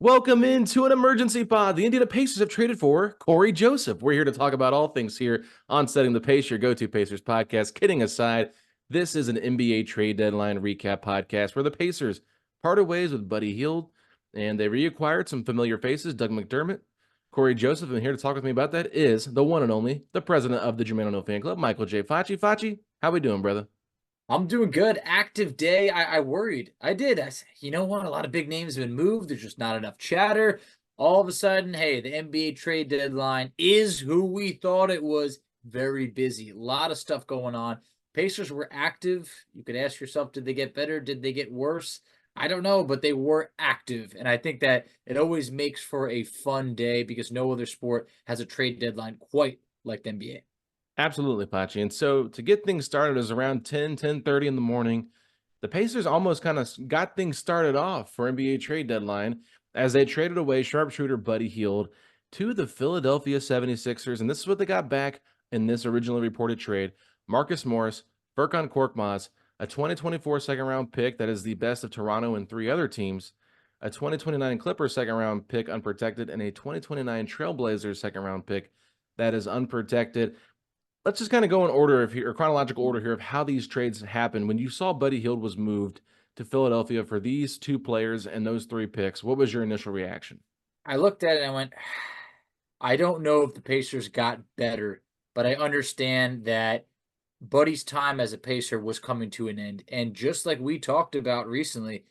Welcome into an emergency pod. The Indiana Pacers have traded for Cory Joseph. We're here to talk about all things here on Setting the Pace, your go-to Pacers podcast. Kidding aside, this is an NBA trade deadline recap podcast where the Pacers parted ways with Buddy Hield and they reacquired some familiar faces, Doug McDermott, Cory Joseph. And here to talk with me about that is the one and only, the president of the Jermaine No Fan Club, Michael J. Facci. Facci, how we doing, brother? I'm doing good. Active day. I worried. I did. I said, you know what? A lot of big names have been moved. There's just not enough chatter. All of a sudden, hey, the NBA trade deadline is who we thought it was. Very busy. A lot of stuff going on. Pacers were active. You could ask yourself, did they get better? Did they get worse? I don't know, but they were active. And I think that it always makes for a fun day because no other sport has a trade deadline quite like the NBA. Absolutely, Pachi. And so to get things started, it was around 10:30 in the morning. The Pacers almost kind of got things started off for NBA trade deadline as they traded away sharpshooter Buddy Hield to the Philadelphia 76ers. And this is what they got back in this originally reported trade. Marcus Morris, Furkan Korkmaz, a 2024 second round pick that is the best of Toronto and three other teams, a 2029 Clippers second round pick unprotected, and a 2029 Trailblazers second round pick that is unprotected. Let's just kind of go in order of here, or chronological order here of how these trades happened. When you saw Buddy Hield was moved to Philadelphia for these two players and those three picks, what was your initial reaction? I looked at it and I went, I don't know if the Pacers got better, but I understand that Buddy's time as a Pacer was coming to an end. And just like we talked about recently,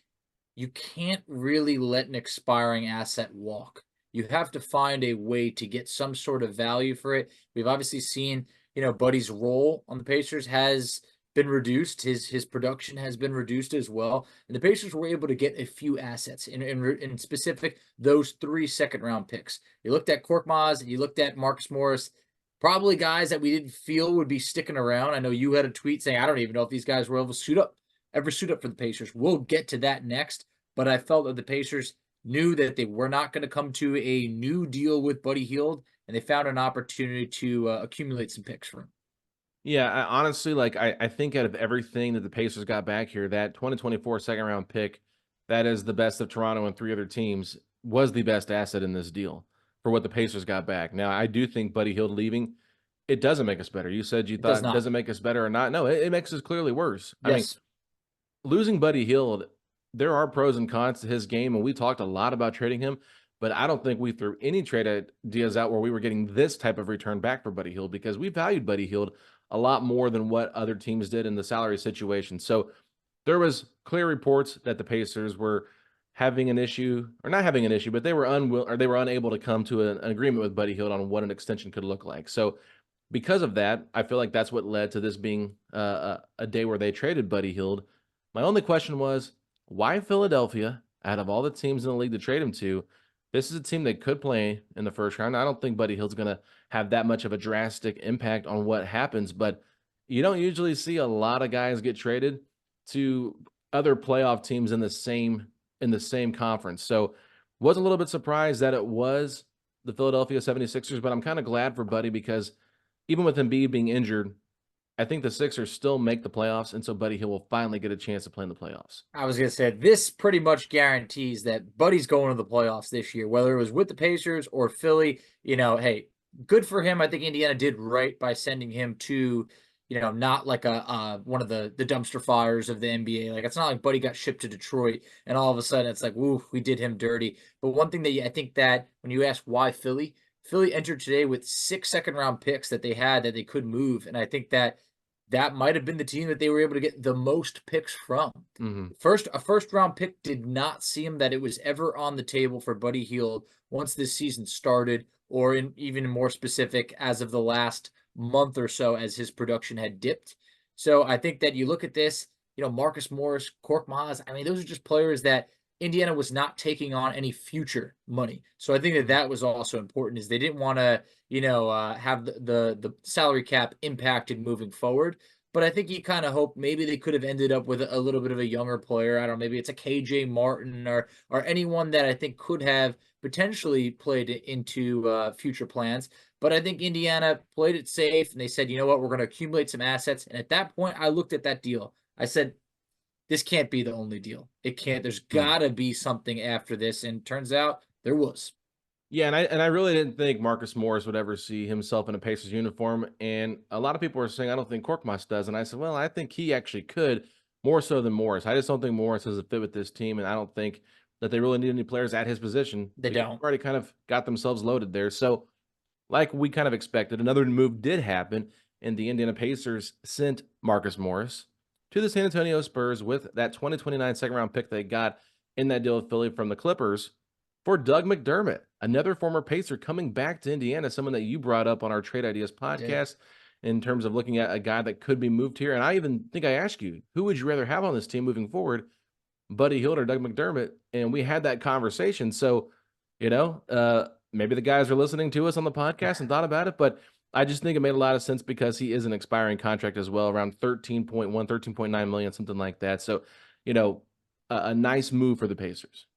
you can't really let an expiring asset walk. You have to find a way to get some sort of value for it. We've obviously seen, Buddy's role on the Pacers has been reduced. His production has been reduced as well. And the Pacers were able to get a few assets in specific, those 3 second-round picks. You looked at Korkmaz, you looked at Marcus Morris, probably guys that we didn't feel would be sticking around. I know you had a tweet saying, I don't even know if these guys were able to ever suit up for the Pacers. We'll get to that next. But I felt that the Pacers knew that they were not going to come to a new deal with Buddy Hield, and they found an opportunity to accumulate some picks for him. Yeah, honestly, I think out of everything that the Pacers got back here, that 2024 second round pick, that is the best of Toronto and three other teams, was the best asset in this deal for what the Pacers got back. Now, I do think Buddy Hield leaving, it doesn't make us better. You said you It does thought it not. doesn't make us better or not. No, it makes us clearly worse. I mean, Yes. losing Buddy Hield, there are pros and cons to his game, and we talked a lot about trading him, but I don't think we threw any trade ideas out where we were getting this type of return back for Buddy Hield because we valued Buddy Hield a lot more than what other teams did in the salary situation. So there was clear reports that the Pacers were having an issue, or not having an issue, but they were unable to come to an agreement with Buddy Hield on what an extension could look like. So because of that, I feel like that's what led to this being a day where they traded Buddy Hield. My only question was, why Philadelphia, out of all the teams in the league to trade him to? This is a team that could play in the first round. I don't think Buddy Hield's going to have that much of a drastic impact on what happens, but you don't usually see a lot of guys get traded to other playoff teams in the same conference. So was a little bit surprised that it was the Philadelphia 76ers, but I'm kind of glad for Buddy because even with Embiid being injured, I think the Sixers still make the playoffs, and so Buddy Hield will finally get a chance to play in the playoffs. I was going to say, this pretty much guarantees that Buddy's going to the playoffs this year, whether it was with the Pacers or Philly. Hey, good for him. I think Indiana did right by sending him to, not like a one of the dumpster fires of the NBA. Like, it's not like Buddy got shipped to Detroit and all of a sudden it's like, woo, we did him dirty. But one thing that I think that when you ask why Philly entered today with 6 second-round picks that they had that they could move, and I think that might have been the team that they were able to get the most picks from. Mhm. A first round pick did not seem that it was ever on the table for Buddy Hield once this season started, or in even more specific, as of the last month or so, as his production had dipped. So I think that you look at this, Marcus Morris, Korkmaz, I mean, those are just players that Indiana was not taking on any future money. So I think that was also important, is they didn't want to, have the salary cap impacted moving forward. But I think you kind of hope maybe they could have ended up with a little bit of a younger player. I don't know, maybe it's a KJ Martin or anyone that I think could have potentially played into future plans. But I think Indiana played it safe, and they said, you know what, we're going to accumulate some assets. And at that point, I looked at that deal. I said, this can't be the only deal. it can't. There's got to be something after this. And turns out there was. Yeah, and I really didn't think Marcus Morris would ever see himself in a Pacers uniform. And a lot of people are saying I don't think Korkmaz does. And I said, well, I think he actually could more so than Morris. I just don't think Morris has a fit with this team, and I don't think that they really need any players at his position. They They've don't. already kind of got themselves loaded there. So, like we kind of expected, another move did happen, and the Indiana Pacers sent Marcus Morris to the San Antonio Spurs with that 2029 second round pick they got in that deal with Philly from the Clippers for Doug McDermott, another former Pacer coming back to Indiana, someone that you brought up on our Trade Ideas I did. podcast in terms of looking at a guy that could be moved here. And I even think I asked you, who would you rather have on this team moving forward, Buddy Hield or Doug McDermott? And we had that conversation. So, maybe the guys are listening to us on the podcast and thought about it, but I just think it made a lot of sense because he is an expiring contract as well, around 13.1, 13.9 million, something like that. So, a nice move for the Pacers.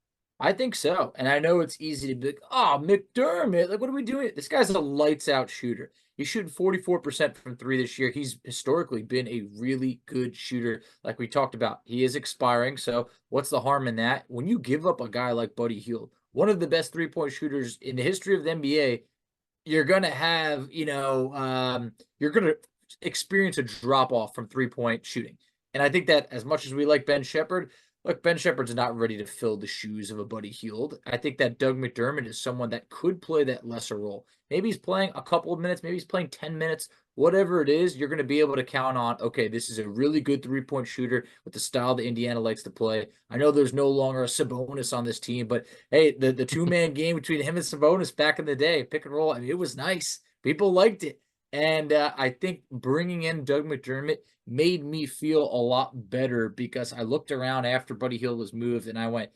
I think so. And I know it's easy to be like, oh, McDermott, like, what are we doing? This guy's a lights out shooter. He's shooting 44% from three this year. He's historically been a really good shooter, like we talked about. He is expiring. So, what's the harm in that? When you give up a guy like Buddy Hield, one of the best 3-point shooters in the history of the NBA, you're going to have, you're going to experience a drop off from 3-point shooting. And I think that as much as we like Ben Shepherd, look, Ben Shepherd's not ready to fill the shoes of a Buddy Hield. I think that Doug McDermott is someone that could play that lesser role. Maybe he's playing a couple of minutes, maybe he's playing 10 minutes, whatever it is, you're going to be able to count on, okay, this is a really good 3-point shooter with the style that Indiana likes to play. I know there's no longer a Sabonis on this team, but hey, the two-man game between him and Sabonis back in the day, pick and roll, I mean, it was nice. People liked it. And I think bringing in Doug McDermott made me feel a lot better because I looked around after Buddy Hield was moved and I went,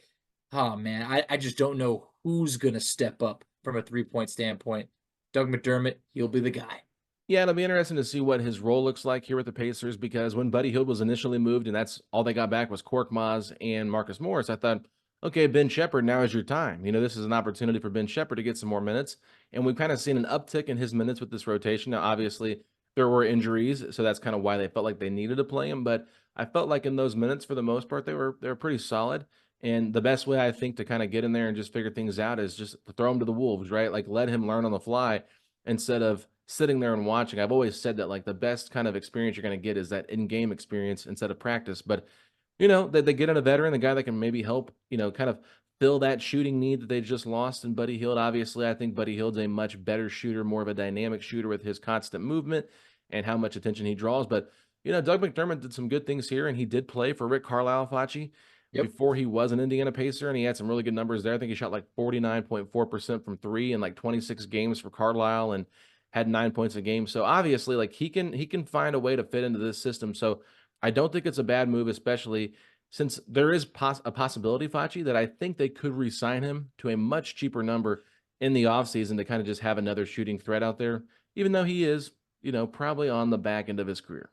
oh man, I just don't know who's going to step up from a 3-point standpoint. Doug McDermott, he'll be the guy. Yeah, it'll be interesting to see what his role looks like here with the Pacers because when Buddy Hield was initially moved and that's all they got back was Korkmaz and Marcus Morris, I thought, okay, Ben Shepherd, now is your time. This is an opportunity for Ben Shepherd to get some more minutes. And we've kind of seen an uptick in his minutes with this rotation. Now, obviously, there were injuries, so that's kind of why they felt like they needed to play him. But I felt like in those minutes, for the most part, they were pretty solid. And the best way I think to kind of get in there and just figure things out is just to throw him to the wolves, right? Like let him learn on the fly instead of sitting there and watching. I've always said that like the best kind of experience you're going to get is that in-game experience instead of practice. But that they get in a veteran, the guy that can maybe help, kind of fill that shooting need that they just lost in Buddy Hield. Obviously, I think Buddy Hield's a much better shooter, more of a dynamic shooter with his constant movement and how much attention he draws. But Doug McDermott did some good things here, and he did play for Rick Carlisle, Facci, Yep. before he was an Indiana Pacer, and he had some really good numbers there. I think he shot like 49.4% from three in like 26 games for Carlisle and had 9 points a game. So obviously, like he can find a way to fit into this system. So I don't think it's a bad move, especially since there is a possibility, Facci, that I think they could re-sign him to a much cheaper number in the offseason to kind of just have another shooting threat out there, even though he is, probably on the back end of his career.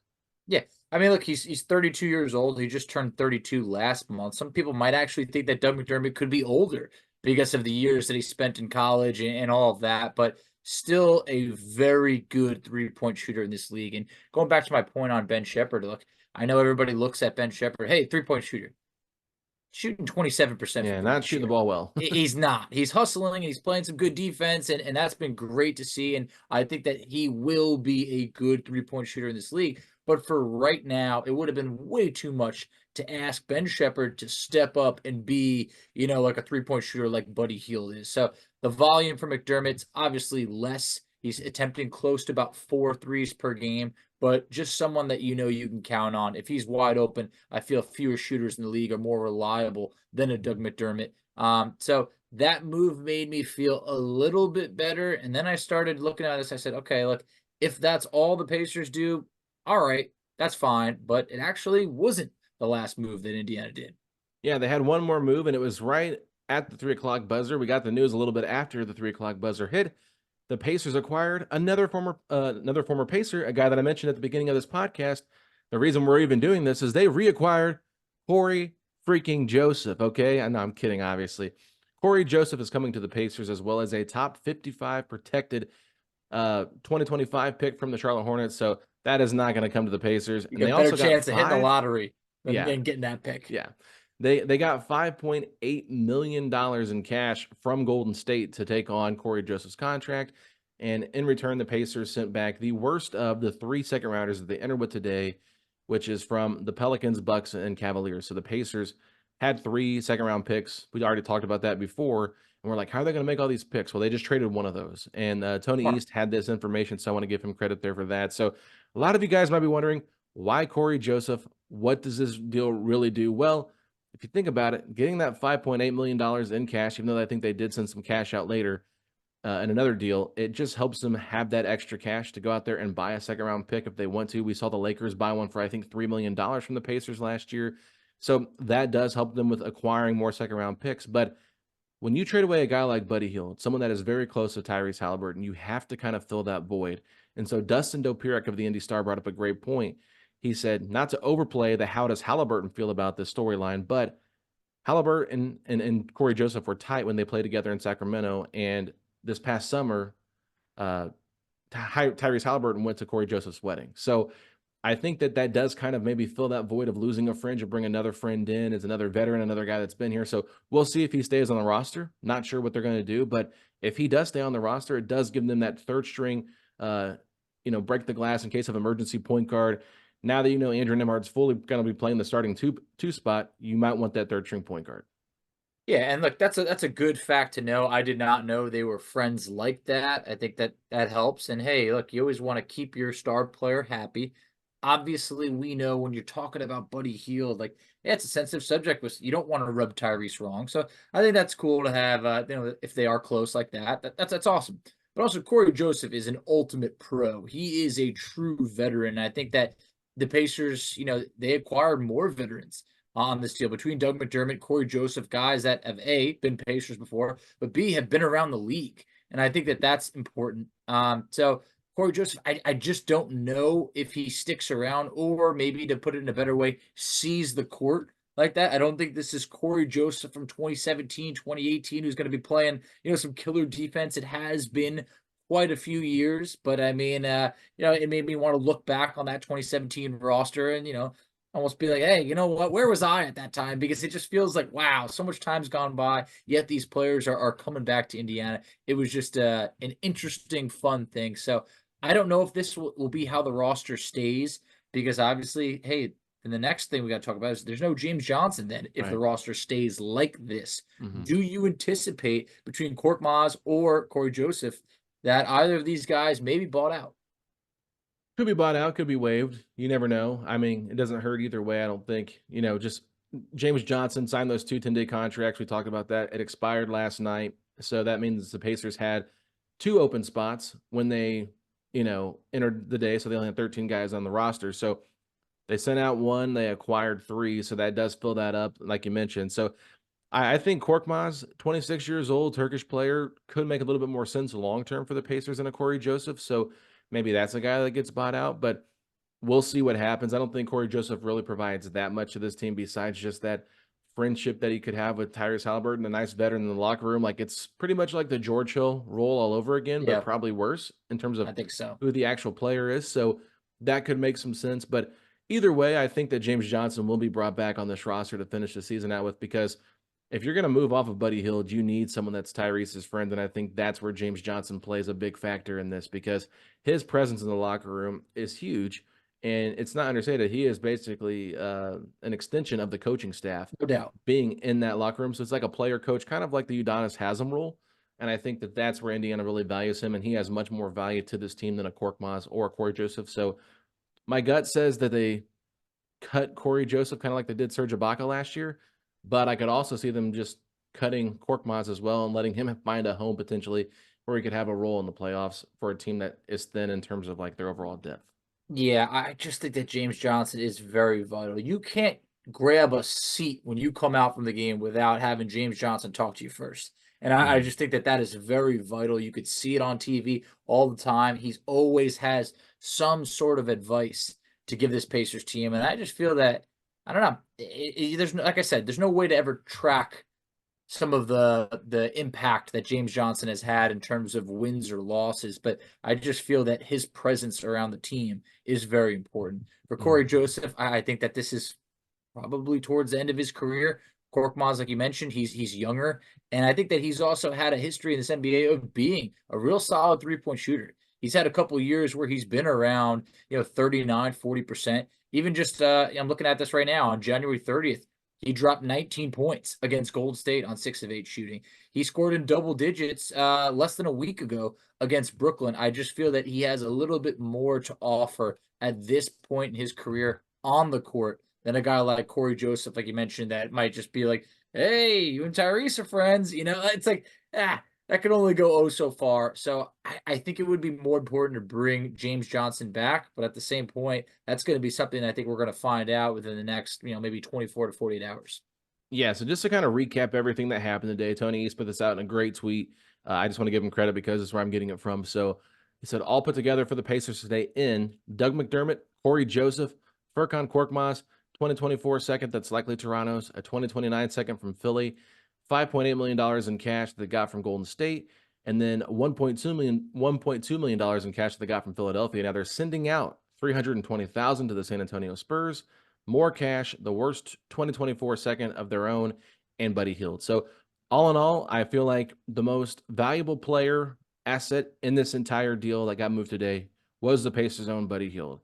Yeah. I mean, look, he's 32 years old. He just turned 32 last month. Some people might actually think that Doug McDermott could be older because of the years that he spent in college and all of that, but still a very good 3-point shooter in this league. And going back to my point on Ben Shepherd, look, I know everybody looks at Ben Shepherd, hey, 3-point shooter. Shooting 27% Yeah, from three not this shooting the year. ball well. He's not. He's hustling. He's playing some good defense, and that's been great to see. And I think that he will be a good 3-point shooter in this league. But for right now, it would have been way too much to ask Ben Shepherd to step up and be, like a 3-point shooter like Buddy Hield is. So the volume for McDermott's obviously less. He's attempting close to about 4 threes per game, but just someone that you can count on. If he's wide open, I feel fewer shooters in the league are more reliable than a Doug McDermott. So that move made me feel a little bit better. And then I started looking at this. I said, okay, look, if that's all the Pacers do, all right, that's fine. But it actually wasn't the last move that Indiana did. Yeah, they had one more move, and it was right at the 3 o'clock buzzer. We got the news a little bit after the 3 o'clock buzzer hit. The Pacers acquired another former Pacer, a guy that I mentioned at the beginning of this podcast. The reason we're even doing this is they reacquired Cory freaking Joseph. Okay, I know I'm kidding, obviously. Cory Joseph is coming to the Pacers as well as a top 55 protected 2025 pick from the Charlotte Hornets. So that is not going to come to the Pacers. You And got they a better also got chance of hitting the lottery than yeah, getting that pick. yeah. They got $5.8 million in cash from Golden State to take on Corey Joseph's contract. And in return, the Pacers sent back the worst of the 3 second rounders that they entered with today, which is from the Pelicans, Bucks, and Cavaliers. So the Pacers had 3 second round picks. We already talked about that before. And we're like, how are they going to make all these picks? Well, they just traded one of those. And Tony Smart. East had this information. So I want to give him credit there for that. So a lot of you guys might be wondering, why Corey Joseph? What does this deal really do? Well, if you think about it, getting that $5.8 million in cash, even though I think they did send some cash out later in another deal, it just helps them have that extra cash to go out there and buy a second round pick if they want to. We saw the Lakers buy one for, I think, $3 million from the Pacers last year. So that does help them with acquiring more second round picks. But when you trade away a guy like Buddy Hield, someone that is very close to Tyrese Halliburton, you have to kind of fill that void. And so Dustin Dopirak of the Indy Star brought up a great point. He said, not to overplay the how does Halliburton feel about this storyline, but Halliburton and Corey Joseph were tight when they played together in Sacramento. And this past summer, uh, Tyrese Halliburton went to Corey Joseph's wedding. So I think that that does kind of maybe fill that void of losing a friend and bring another friend in as another veteran, another guy that's been here. So we'll see if he stays on the roster. Not sure what they're going to do, but if he does stay on the roster, it does give them that third string, break the glass in case of emergency point guard. Now that you know Andrew Nemhard's fully going to be playing the starting two spot, you might want that third string point guard. Yeah, and look, that's a good fact to know. I did not know they were friends like that. I think that helps. And hey, look, you always want to keep your star player happy. Obviously, we know when you're talking about Buddy Hield, like yeah, it's a sensitive subject. With you don't want to rub Tyrese wrong. So I think that's cool to have. If they are close like that, that's awesome. But also, Corey Joseph is an ultimate pro. He is a true veteran. I think that the Pacers, they acquired more veterans on this deal between Doug McDermott, Cory Joseph, guys that have A, been Pacers before, but B, have been around the league. And I think that that's important. So Cory Joseph, I just don't know if he sticks around or maybe to put it in a better way, sees the court like that. I don't think this is Cory Joseph from 2017, 2018, who's going to be playing, some killer defense. It has been quite a few years, but I mean, it made me want to look back on that 2017 roster and, almost be like, hey, you know what? Where was I at that time? Because it just feels like, wow, so much time's gone by, yet these players are coming back to Indiana. It was just an interesting, fun thing. So I don't know if this will be how the roster stays, because obviously, hey, and the next thing we got to talk about is there's no James Johnson then if the Right. roster stays like this. Mm-hmm. Do you anticipate between Korkmaz or Cory Joseph that either of these guys may be bought out? Could be bought out, could be waived. You never know. I mean, it doesn't hurt either way, I don't think. Just James Johnson signed those 2 10-day contracts. We talked about that. It expired last night. So that means the Pacers had 2 open spots when they, entered the day. So they only had 13 guys on the roster. So they sent out 1, they acquired 3. So that does fill that up, like you mentioned. So I think Korkmaz, 26 years old, Turkish player, could make a little bit more sense long term for the Pacers than a Corey Joseph. So maybe that's a guy that gets bought out, but we'll see what happens. I don't think Corey Joseph really provides that much to this team besides just that friendship that he could have with Tyrese Halliburton, a nice veteran in the locker room. Like it's pretty much like the George Hill role all over again, but Yeah, probably worse in terms of I think so. who the actual player is. So that could make some sense. But either way, I think that James Johnson will be brought back on this roster to finish the season out with, because if you're going to move off of Buddy Hield, you need someone that's Tyrese's friend. And I think that's where James Johnson plays a big factor in this, because his presence in the locker room is huge. And it's not understated. He is basically an extension of the coaching staff No doubt. being in that locker room. So it's like a player coach, kind of like the Udonis Haslam role. And I think that that's where Indiana really values him. And he has much more value to this team than a Korkmaz or a Cory Joseph. So my gut says that they cut Cory Joseph kind of like they did Serge Ibaka last year, but I could also see them just cutting Korkmaz as well and letting him find a home potentially where he could have a role in the playoffs for a team that is thin in terms of like their overall depth. Yeah, I just think that James Johnson is very vital. You can't grab a seat when you come out from the game without having James Johnson talk to you first. And I Mhm. just think that that is very vital. You could see it on TV all the time. He's always has some sort of advice to give this Pacers team. And I just feel that, I don't know, there's like I said, there's no way to ever track some of the impact that James Johnson has had in terms of wins or losses, but I just feel that his presence around the team is very important. For Cory Mhm. Joseph, I think that this is probably towards the end of his career. Korkmaz, like you mentioned, he's younger, and I think that he's also had a history in this NBA of being a real solid 3-point shooter. He's had a couple of years where he's been around, 39, 40%. Even just I'm looking at this right now on January 30th, he dropped 19 points against Golden State on 6 of 8 shooting. He scored in double digits less than a week ago against Brooklyn. I just feel that he has a little bit more to offer at this point in his career on the court than a guy like Cory Joseph, like you mentioned, that might just be like, hey, you and Tyrese are friends. It's like, that can only go oh so far. So I think it would be more important to bring James Johnson back. But at the same point, that's going to be something I think we're going to find out within the next, maybe 24 to 48 hours. Yeah, so just to kind of recap everything that happened today, Tony East put this out in a great tweet. I just want to give him credit because it's where I'm getting it from. So he said, all put together for the Pacers today in Doug McDermott, Cory Joseph, Furkan Korkmaz, 2024 second, that's likely Toronto's, a 2029 second from Philly, $5.8 million in cash that they got from Golden State, and then $1.2 million in cash that they got from Philadelphia. Now they're sending out $320,000 to the San Antonio Spurs, more cash, the worst 2024 second of their own, and Buddy Hield. So, all in all, I feel like the most valuable player asset in this entire deal that got moved today was the Pacers' own Buddy Hield.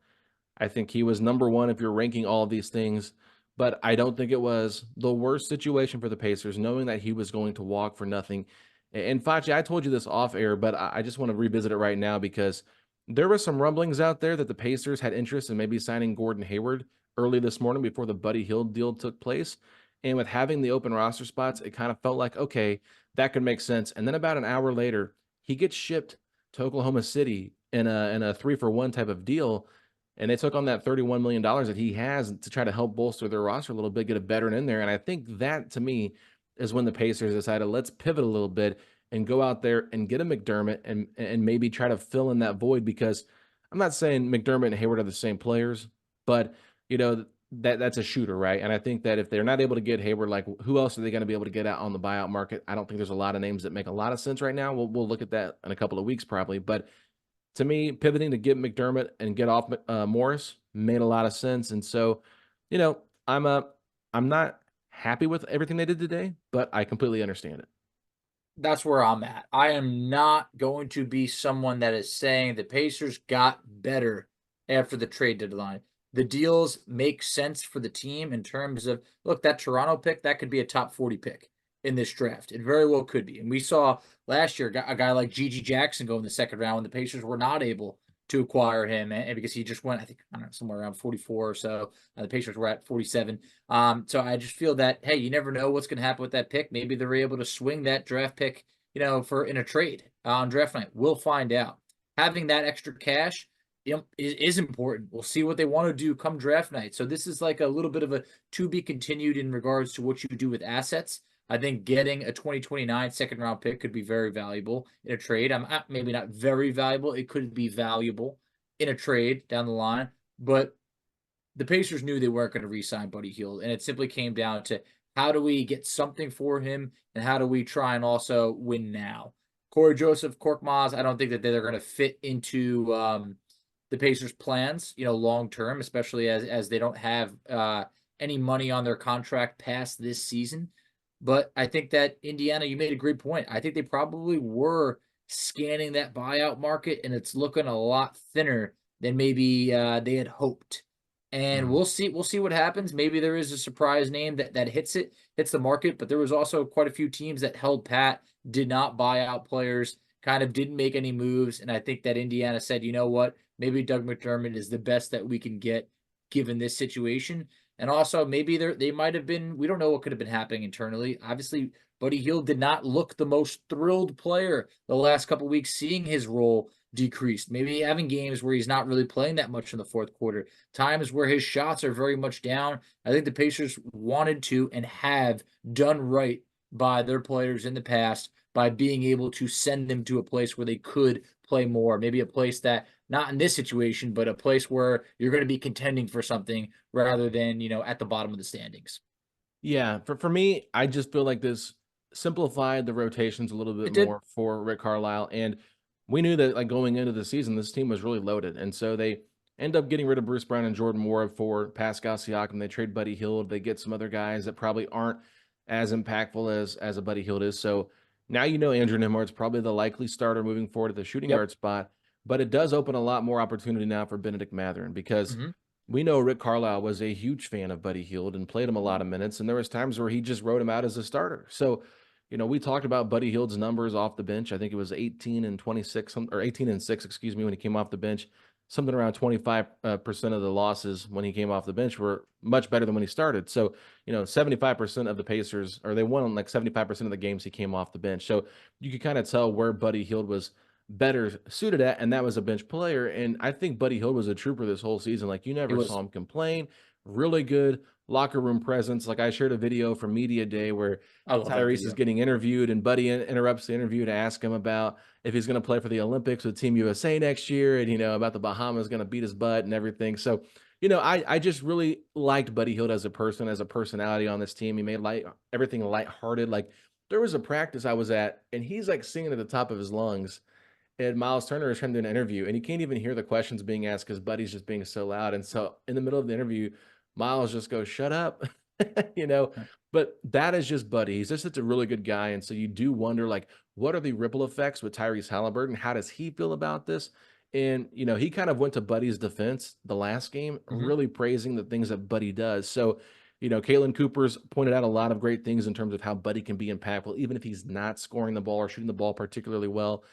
I think he was number one if you're ranking all of these things, but I don't think it was the worst situation for the Pacers, knowing that he was going to walk for nothing. And Facci, I told you this off air, but I just want to revisit it right now because there were some rumblings out there that the Pacers had interest in maybe signing Gordon Hayward early this morning before the Buddy Hield deal took place. And with having the open roster spots, it kind of felt like, okay, that could make sense. And then about an hour later, he gets shipped to Oklahoma City in a 3-for-1 type of deal. And they took on that $31 million that he has to try to help bolster their roster a little bit, get a veteran in there. And I think that, to me, is when the Pacers decided, let's pivot a little bit and go out there and get a McDermott and maybe try to fill in that void, because I'm not saying McDermott and Hayward are the same players, but that's a shooter, right? And I think that if they're not able to get Hayward, like, who else are they going to be able to get out on the buyout market? I don't think there's a lot of names that make a lot of sense right now. We'll look at that in a couple of weeks probably, but to me, pivoting to get McDermott and get off Morris made a lot of sense. And so, I'm not happy with everything they did today, but I completely understand it. That's where I'm at. I am not going to be someone that is saying the Pacers got better after the trade deadline. The deals make sense for the team in terms of, look, that Toronto pick, that could be a top 40 pick in this draft. It very well could be. And we saw last year a guy like Gigi Jackson go in the second round when the Pacers were not able to acquire him, and because he just went, I think, I don't know, somewhere around 44 or so. The Pacers were at 47. So I just feel that, hey, you never know what's going to happen with that pick. Maybe they're able to swing that draft pick, for in a trade on draft night. We'll find out. Having that extra cash, is important. We'll see what they want to do come draft night. So this is like a little bit of a to be continued in regards to what you do with assets. I think getting a 2029 second round pick could be very valuable in a trade. I'm maybe not very valuable. It could be valuable in a trade down the line, but the Pacers knew they weren't going to re-sign Buddy Hield, and it simply came down to how do we get something for him, and how do we try and also win now. Cory Joseph, Korkmaz, I don't think that they're going to fit into the Pacers' plans, long term, especially as they don't have any money on their contract past this season. But I think that Indiana, you made a great point. I think they probably were scanning that buyout market, and it's looking a lot thinner than maybe they had hoped. And Mhm. we'll see what happens. Maybe there is a surprise name that hits the market, but there was also quite a few teams that held pat, did not buy out players, kind of didn't make any moves. And I think that Indiana said, you know what, maybe Doug McDermott is the best that we can get given this situation. And also, maybe they might have been, we don't know what could have been happening internally. Obviously, Buddy Hield did not look the most thrilled player the last couple of weeks, seeing his role decreased. Maybe having games where he's not really playing that much in the fourth quarter, times where his shots are very much down. I think the Pacers wanted to and have done right by their players in the past by being able to send them to a place where they could play more. Maybe a place that, not in this situation, but a place where you're going to be contending for something rather than, at the bottom of the standings. Yeah, for me, I just feel like this simplified the rotations a little bit It did. more for Rick Carlisle, and we knew that, like, going into the season, this team was really loaded, and so they end up getting rid of Bruce Brown and Jordan Moore for Pascal Siakam. They trade Buddy Hield. They get some other guys that probably aren't as impactful as a Buddy Hield is. So now you know Andrew Nembhard's probably the likely starter moving forward at the shooting Yep. guard spot. But it does open a lot more opportunity now for Benedict Mathurin because Hmm. we know Rick Carlisle was a huge fan of Buddy Hield and played him a lot of minutes, and there was times where he just wrote him out as a starter. So, we talked about Buddy Hield's numbers off the bench. I think it was 18 and 26, or 18 and 6, excuse me, when he came off the bench. Something around 25% of the losses when he came off the bench were much better than when he started. So, 75% of the Pacers, or they won like 75% of the games he came off the bench. So you could kind of tell where Buddy Hield was better suited at, and that was a bench player. And I think Buddy Hield was a trooper this whole season. Like, you It never was. saw him complain. Really good locker room presence. Like, I shared a video from Media Day where I love that Tyrese is video. getting interviewed, and Buddy interrupts the interview to ask him about if he's going to play for the Olympics with Team USA next year, and about the Bahamas going to beat his butt and everything. So, I just really liked Buddy Hield as a person, as a personality on this team. He made everything lighthearted. Like, there was a practice I was at, and he's like singing at the top of his lungs, and Miles Turner is trying to do an interview, and he can't even hear the questions being asked because Buddy's just being so loud. And so in the middle of the interview, Miles just goes, "Shut up," you know. But that is just Buddy. He's just such a really good guy, and so you do wonder, like, what are the ripple effects with Tyrese Halliburton? How does he feel about this? And he kind of went to Buddy's defense the last game, Hmm. really praising the things that Buddy does. So, Caitlin Cooper's pointed out a lot of great things in terms of how Buddy can be impactful, even if he's not scoring the ball or shooting the ball particularly well.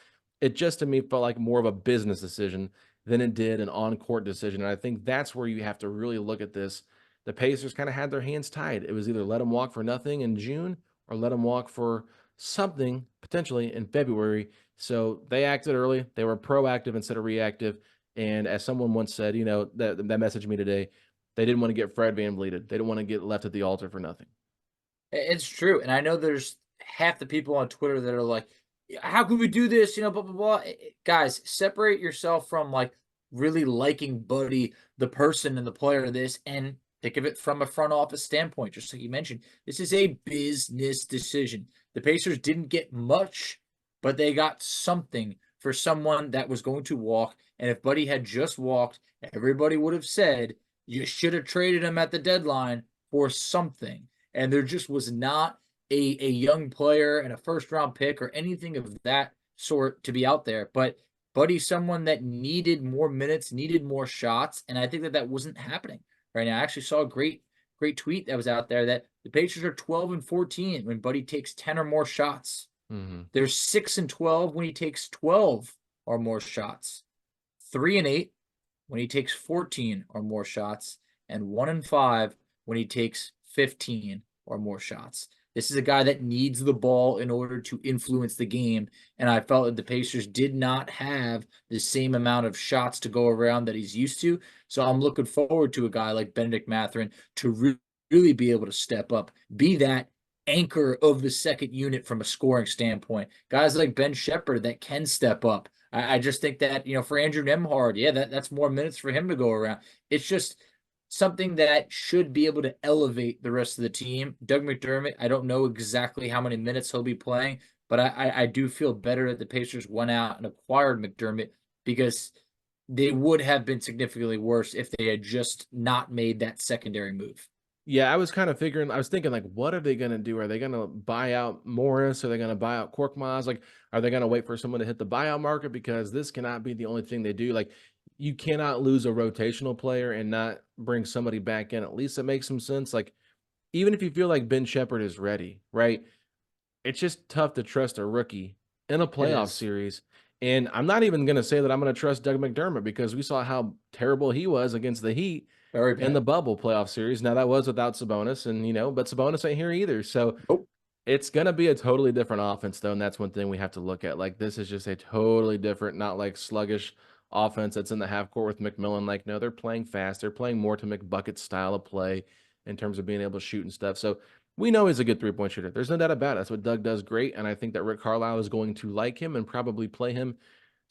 It just to me felt like more of a business decision than it did an on-court decision. And I think that's where you have to really look at this. The Pacers kind of had their hands tied. It was either let them walk for nothing in June or let them walk for something potentially in February. So they acted early. They were proactive instead of reactive. And as someone once said, that messaged me today, they didn't want to get Fred VanVleeted. They didn't want to get left at the altar for nothing. It's true, and I know there's half the people on Twitter that are like, "Yeah, how could we do this?" Blah blah blah. Guys, separate yourself from like really liking Buddy, the person and the player of this, and think of it from a front office standpoint. Just like you mentioned, this is a business decision. The Pacers didn't get much, but they got something for someone that was going to walk. And if Buddy had just walked, everybody would have said you should have traded him at the deadline for something. And there just was not a young player and a first round pick or anything of that sort to be out there. But Buddy's someone that needed more minutes, needed more shots, and I think that that wasn't happening right now. I actually saw a great tweet that was out there that the Pacers are 12 and 14 when Buddy takes 10 or more shots. Hmm. They're 6 and 12 when he takes 12 or more shots. 3 and 8 when he takes 14 or more shots, and 1 and 5 when he takes 15 or more shots. This is a guy that needs the ball in order to influence the game, and I felt that the Pacers did not have the same amount of shots to go around that he's used to. So I'm looking forward to a guy like Benedict Mathurin to really be able to step up, be that anchor of the second unit from a scoring standpoint. Guys like Ben Shepherd that can step up. I just think that, for Andrew Nembhard, yeah, that's more minutes for him to go around. It's just something that should be able to elevate the rest of the team. Doug McDermott, I don't know exactly how many minutes he'll be playing, but I do feel better that the Pacers went out and acquired McDermott because they would have been significantly worse if they had just not made that secondary move. Yeah, I was kind of figuring, I was thinking, like, what are they going to do? Are they going to buy out Morris? Are they going to buy out Korkmaz? Like, are they going to wait for someone to hit the buyout market? Because this cannot be the only thing they do. Like, you cannot lose a rotational player and not bring somebody back in. At least it makes some sense. Like, even if you feel like Ben Shepherd is ready, right? It's just tough to trust a rookie in a It playoff is series. And I'm not even going to say that I'm going to trust Doug McDermott because we saw how terrible he was against the Heat very in the bad. bubble playoff series. Now that was without Sabonis, and but Sabonis ain't here either. So Nope. it's gonna be a totally different offense, though, and that's one thing we have to look at. Like, this is just a totally different, not like sluggish offense that's in the half court with McMillan. Like, no, they're playing fast. They're playing more to McBucket's style of play in terms of being able to shoot and stuff. So we know he's a good three-point shooter. There's no doubt about it. That's what Doug does great, and I think that Rick Carlisle is going to like him and probably play him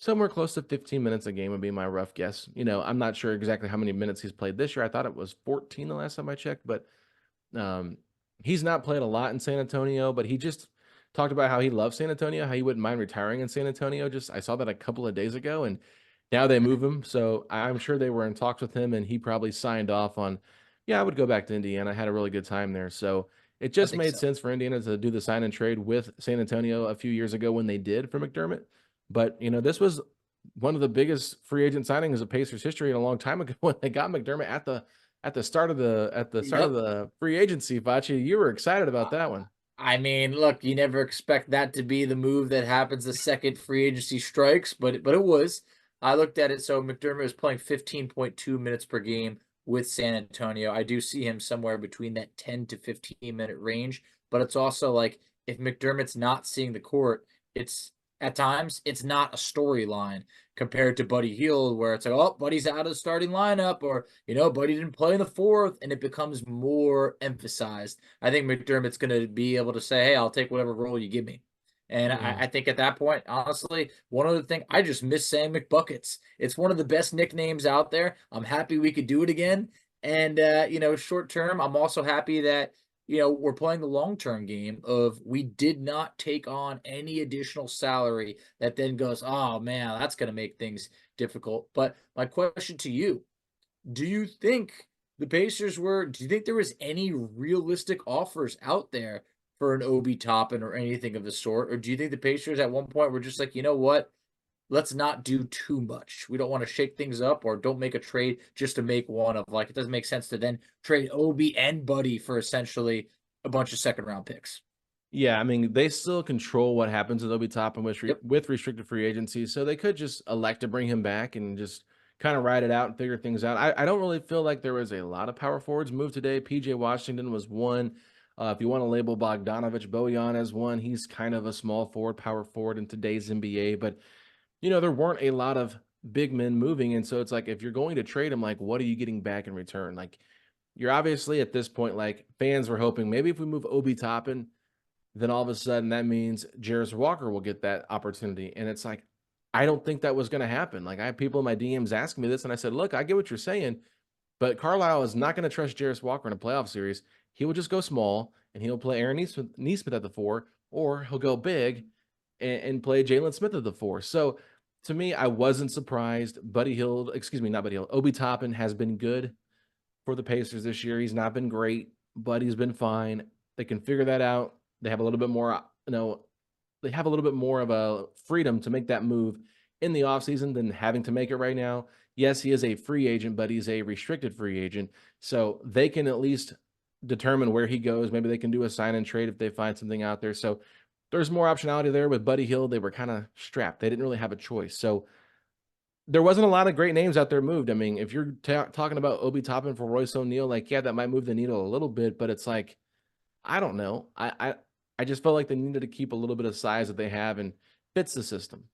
somewhere close to 15 minutes a game would be my rough guess. I'm not sure exactly how many minutes he's played this year. I thought it was 14 the last time I checked, but um, he's not played a lot in San Antonio, but he just talked about how he loves San Antonio, how he wouldn't mind retiring in San Antonio. Just I saw that a couple of days ago, and Now they move him, so I'm sure they were in talks with him, and he probably signed off on, "Yeah, I would go back to Indiana. I had a really good time there." So it I just think made so. sense for Indiana to do the sign and trade with San Antonio a few years ago when they did for McDermott. But this was one of the biggest free agent signings of Pacers history, and a long time ago when they got McDermott at the start of Yep. the free agency. Facci, you were excited about Uh, that one. I mean, look, you never expect that to be the move that happens the second free agency strikes, but it was. I looked at it. So McDermott was playing 15.2 minutes per game with San Antonio. I do see him somewhere between that 10 to 15-minute range, but it's also like if McDermott's not seeing the court, it's at times it's not a storyline compared to Buddy Hield, where it's like, oh, Buddy's out of the starting lineup, or Buddy didn't play in the fourth, and it becomes more emphasized. I think McDermott's going to be able to say, hey, I'll take whatever role you give me. And Yeah. I think at that point, honestly, one other thing, I just miss saying McBuckets. It's one of the best nicknames out there. I'm happy we could do it again. And, short term, I'm also happy that, we're playing the long term game of we did not take on any additional salary that then goes, oh man, that's going to make things difficult. But my question to you, do you think do you think there was any realistic offers out there for an Obi Toppin or anything of the sort? Or do you think the Pacers at one point were just like, you know what? Let's not do too much. We don't want to shake things up, or don't make a trade just to make one of, like, it doesn't make sense to then trade Obi and Buddy for essentially a bunch of second round picks. Yeah, I mean, they still control what happens with Obi Toppin Yep. with restricted free agency, so they could just elect to bring him back and just kind of ride it out and figure things out. I don't really feel like there was a lot of power forwards moved today. PJ Washington was one. If you want to label Bogdanovich Bojan as one, he's kind of a small forward, power forward in today's NBA. But there weren't a lot of big men moving, and so it's like if you're going to trade him, like, what are you getting back in return? Like, you're obviously at this point, like, fans were hoping maybe if we move Obi Toppin, then all of a sudden that means Jarris Walker will get that opportunity. And it's like, I don't think that was going to happen. Like, I have people in my DMs asking me this, and I said, look, I get what you're saying, but Carlisle is not going to trust Jarris Walker in a playoff series. He will just go small and he'll play Aaron Neesmith at the four, or he'll go big and play Jalen Smith at the four. So to me, I wasn't surprised. Not Buddy Hield, Obi Toppin has been good for the Pacers this year. He's not been great, but he's been fine. They can figure that out. They have a little bit more, they have a little bit more of a freedom to make that move in the offseason than having to make it right now. Yes, he is a free agent, but he's a restricted free agent. So they can at least determine where he goes. Maybe they can do a sign and trade if they find something out there. So there's more optionality there. With Buddy Hield, they were kind of strapped. They didn't really have a choice. So there wasn't a lot of great names out there moved. I mean, if you're talking about Obi Toppin for Royce O'Neal, like, yeah, that might move the needle a little bit, but it's like, I don't know. I just felt like they needed to keep a little bit of size that they have and fits the system.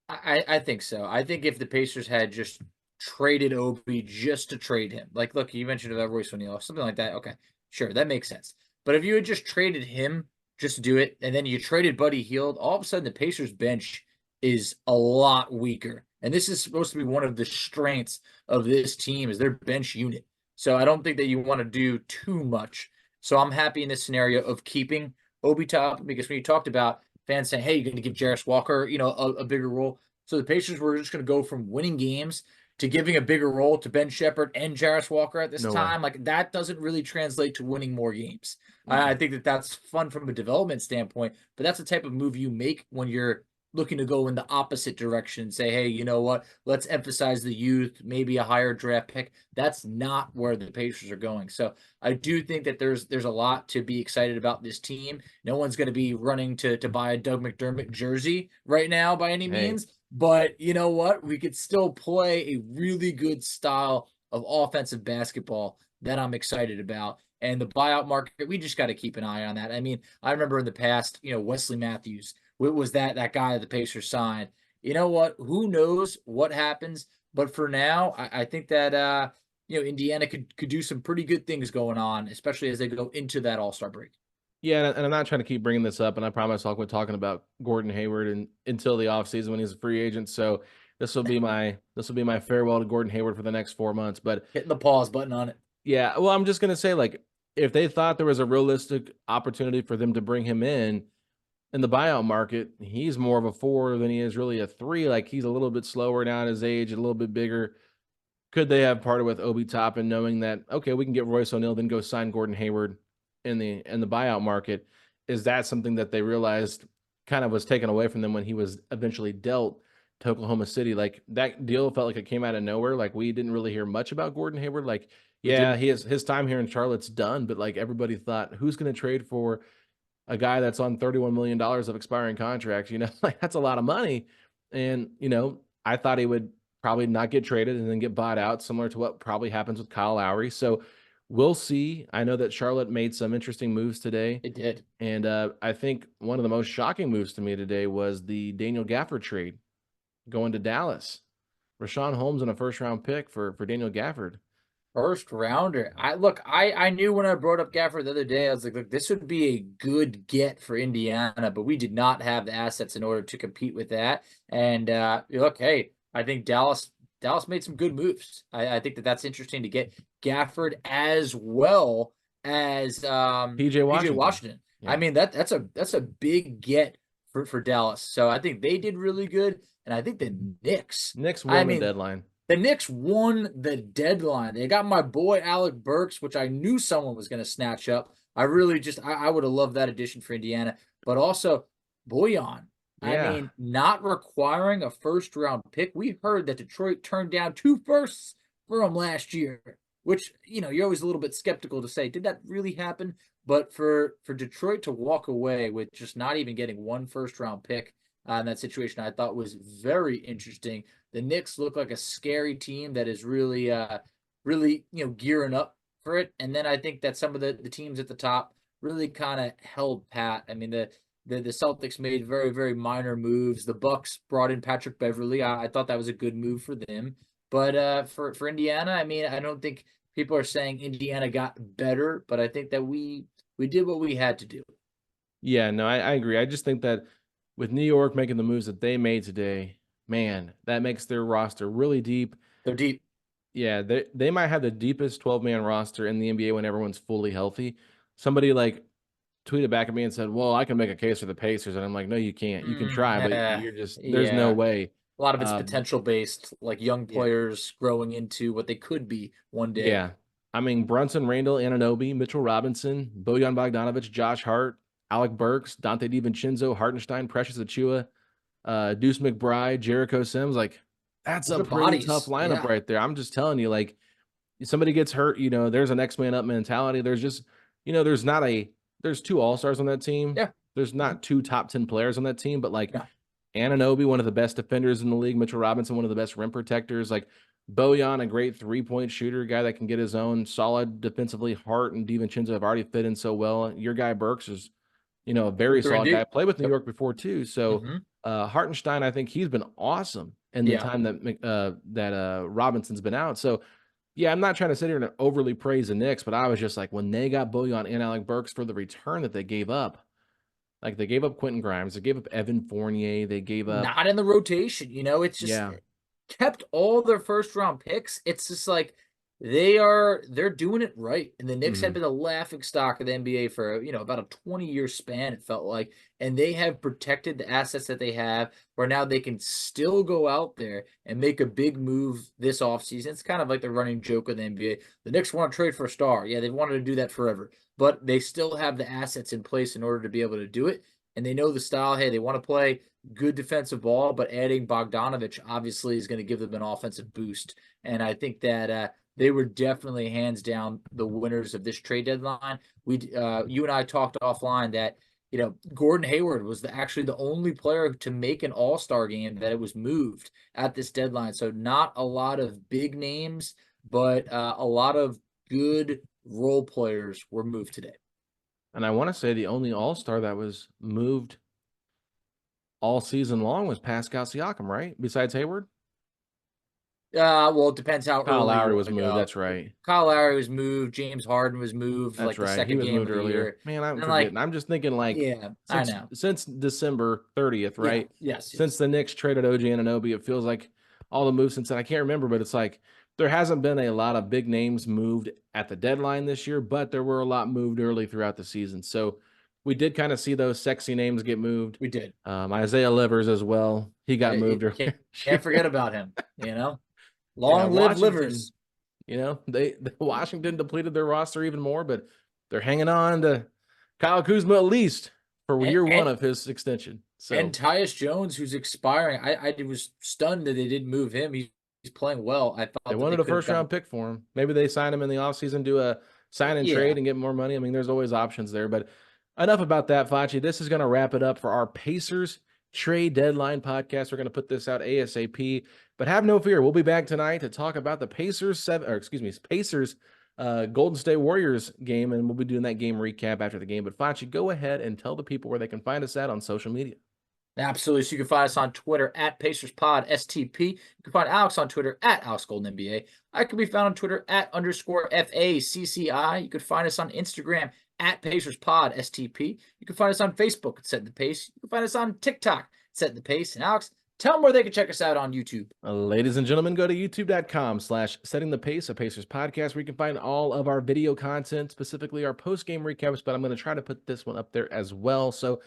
I think so. I think if the Pacers had just traded Obi just to trade him, like, look, you mentioned about Royce O'Neal, something like that. Okay, sure, that makes sense. But if you had just traded him just to do it, and then you traded Buddy Hield, all of a sudden the Pacers bench is a lot weaker. And this is supposed to be one of the strengths of this team is their bench unit. So I don't think that you want to do too much. So I'm happy in this scenario of keeping Obi Top, because when you talked about fans saying, hey, you're going to give Jarris Walker, a bigger role. So the Pacers were just going to go from winning games to giving a bigger role to Ben Shepherd and Jarris Walker at this No way. time. Like, that doesn't really translate to winning more games. I Mm-mm. think that that's fun from a development standpoint, but that's the type of move you make when you're looking to go in the opposite direction. Say, hey, you know what? Let's emphasize the youth, maybe a higher draft pick. That's not where the Pacers are going. So I do think that there's a lot to be excited about this team. No one's going to be running to buy a Doug McDermott jersey right now by any Hey, means. But you know what? We could still play a really good style of offensive basketball that I'm excited about. And the buyout market, we just got to keep an eye on that. I mean, I remember in the past, Wesley Matthews was that guy that the Pacers signed. You know what? Who knows what happens? But for now, I think that Indiana could do some pretty good things going on, especially as they go into that All-Star break. yeah, and I'm not trying to keep bringing this up, and I promise I'll quit talking about Gordon Hayward until the offseason when he's a free agent. So this will be my farewell to Gordon Hayward for the next 4 months. But Hitting the pause button on it. yeah, well, I'm just gonna say, like, if they thought there was a realistic opportunity for them to bring him in, in the buyout market, he's more of a 4 than he is really a 3. Like, he's a little bit slower now at his age, a little bit bigger. Could they have parted with Obi Toppin knowing that, okay, we can get Royce O'Neal, then go sign Gordon Hayward in the buyout market? Is that something that they realized kind of was taken away from them when he was eventually dealt to Oklahoma City? Like, that deal felt like it came out of nowhere. Like, we didn't really hear much about Gordon Hayward. Like, It yeah, didn't. his time here in Charlotte's done, but like everybody thought, who's going to trade for a guy that's on $31 million of expiring contracts? Like, that's a lot of money. And, I thought he would probably not get traded and then get bought out, similar to what probably happens with Kyle Lowry. So we'll see. I know that Charlotte made some interesting moves today. It did. And I think one of the most shocking moves to me today was the Daniel Gafford trade going to Dallas. Rashawn Holmes and a first round pick for Daniel Gafford. First rounder. I knew when I brought up Gafford the other day, I was like, look, this would be a good get for Indiana, but we did not have the assets in order to compete with that. And look, hey, I think Dallas made some good moves. I think that's interesting to get Gafford as well as PJ Washington. Yeah. I mean, that's a big get for Dallas. So I think they did really good. And I think the Knicks. Knicks I won the mean, deadline. the Knicks won the deadline. They got my boy Alec Burks, which I knew someone was going to snatch up. I really I would have loved that addition for Indiana. But also, Boyan. I Yeah. mean, not requiring a first-round pick. We heard that Detroit turned down 2 firsts for him last year, which, you're always a little bit skeptical to say, did that really happen? But for Detroit to walk away with just not even getting 1 first-round pick in that situation, I thought was very interesting. The Knicks look like a scary team that is really, really, gearing up for it. And then I think that some of the teams at the top really kind of held pat. I mean, the Celtics made very, very minor moves. The Bucks brought in Patrick Beverly. I thought that was a good move for them. But for Indiana, I mean, I don't think people are saying Indiana got better, but I think that we did what we had to do. Yeah, no, I agree. I just think that with New York making the moves that they made today, man, that makes their roster really deep. They're deep. Yeah, they might have the deepest 12-man roster in the NBA when everyone's fully healthy. Somebody like tweeted back at me and said, "Well, I can make a case for the Pacers," and I'm like, "No, you can't. You can try, but you're just there's no Yeah. way." A lot of it's Um, potential based, like young yeah, players growing into what they could be one day. yeah. I mean, Brunson, Randall, Anunoby, Mitchell Robinson, Bojan Bogdanovic, Josh Hart, Alec Burks, Dante DiVincenzo, Hartenstein, Precious Achua, Deuce McBride, Jericho Sims. Like, that's Those a are pretty tough bodies. lineup Yeah. right there. I'm just telling you, like, somebody gets hurt, there's a next man up mentality. There's just, there's 2 all-stars on that team. Yeah. There's Mhm. not 2 top 10 players on that team, but like No. Anunoby, one of the best defenders in the league, Mitchell Robinson, one of the best rim protectors, like Bojan, a great 3-point shooter, guy that can get his own, solid defensively. Hart and DiVincenzo have already fit in so well. Your guy Burks is, a very They're in solid guy. deep. Played with New Yep. York before too. So Hmm. Hartenstein, I think he's been awesome in the Yeah. time that Robinson's been out. So yeah, I'm not trying to sit here and overly praise the Knicks, but I was just like, when they got Bojan and Alec Burks for the return that they gave up, like they gave up Quentin Grimes, they gave up Evan Fournier, they gave up, Not in the rotation. It's just yeah, kept all their first round picks. It's just like they're doing it right. And the Knicks had mhm. been a laughing stock of the NBA for about a 20-year span, it felt like. And they have protected the assets that they have, where now they can still go out there and make a big move this offseason. It's kind of like the running joke of the NBA. The Knicks want to trade for a star. Yeah, they've wanted to do that forever. But they still have the assets in place in order to be able to do it. And they know the style. Hey, they want to play good defensive ball, but adding Bogdanovic obviously is going to give them an offensive boost. And I think that they were definitely hands down the winners of this trade deadline. You and I talked offline that Gordon Hayward was actually the only player to make an All-Star game that it was moved at this deadline. So not a lot of big names, but a lot of good role players were moved today. And I want to say the only All-Star that was moved all season long was Pascal Siakam, right? Besides Hayward? Well, it depends how Kyle early you Lowry want was to moved. go. That's right. Kyle Lowry was moved. James Harden was moved That's like the right. He second was game moved of the earlier. year. Man, I'm And forgetting. I'm just thinking like yeah, I since know. since December 30th, Yeah, right? yes, Since yes. the Knicks traded OG Anunoby, it feels like all the moves since then. I can't remember, but it's like there hasn't been a lot of big names moved at the deadline this year, but there were a lot moved early throughout the season. So we did kind of see those sexy names get moved. We did. Isaiah Livers as well. He got moved earlier. Can't forget about him. Long live Livers. Washington depleted their roster even more, but they're hanging on to Kyle Kuzma at least for year one of his extension. So, and Tyus Jones, who's expiring. I was stunned that they didn't move him. He's playing well. I thought they wanted a first-round pick for him. Maybe they sign him in the offseason, do a sign and trade and get more money. I mean, there's always options there. But enough about that, Facci. This is going to wrap it up for our Pacers trade deadline podcast. We're going to put this out ASAP. But have no fear. We'll be back tonight to talk about the Pacers Golden State Warriors game, and we'll be doing that game recap after the game. But Facci, go ahead and tell the people where they can find us at on social media. Absolutely. So you can find us on Twitter at PacersPod STP. You can find Alex on Twitter at AlexGoldenNBA. I can be found on Twitter at _FACCI. You can find us on Instagram at PacersPod STP. You can find us on Facebook at Set the Pace. You can find us on TikTok, Set the Pace. And Alex, tell them where they can check us out on YouTube. Ladies and gentlemen, go to youtube.com/Setting the Pace, a Pacers podcast, where you can find all of our video content, specifically our post-game recaps, but I'm going to try to put this one up there as well, so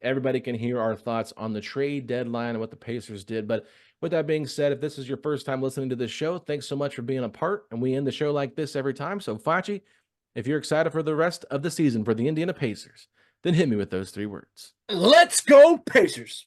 everybody can hear our thoughts on the trade deadline and what the Pacers did. But with that being said, if this is your first time listening to this show, thanks so much for being a part, and we end the show like this every time. So, Facci, if you're excited for the rest of the season for the Indiana Pacers, then hit me with those 3 words. Let's go, Pacers!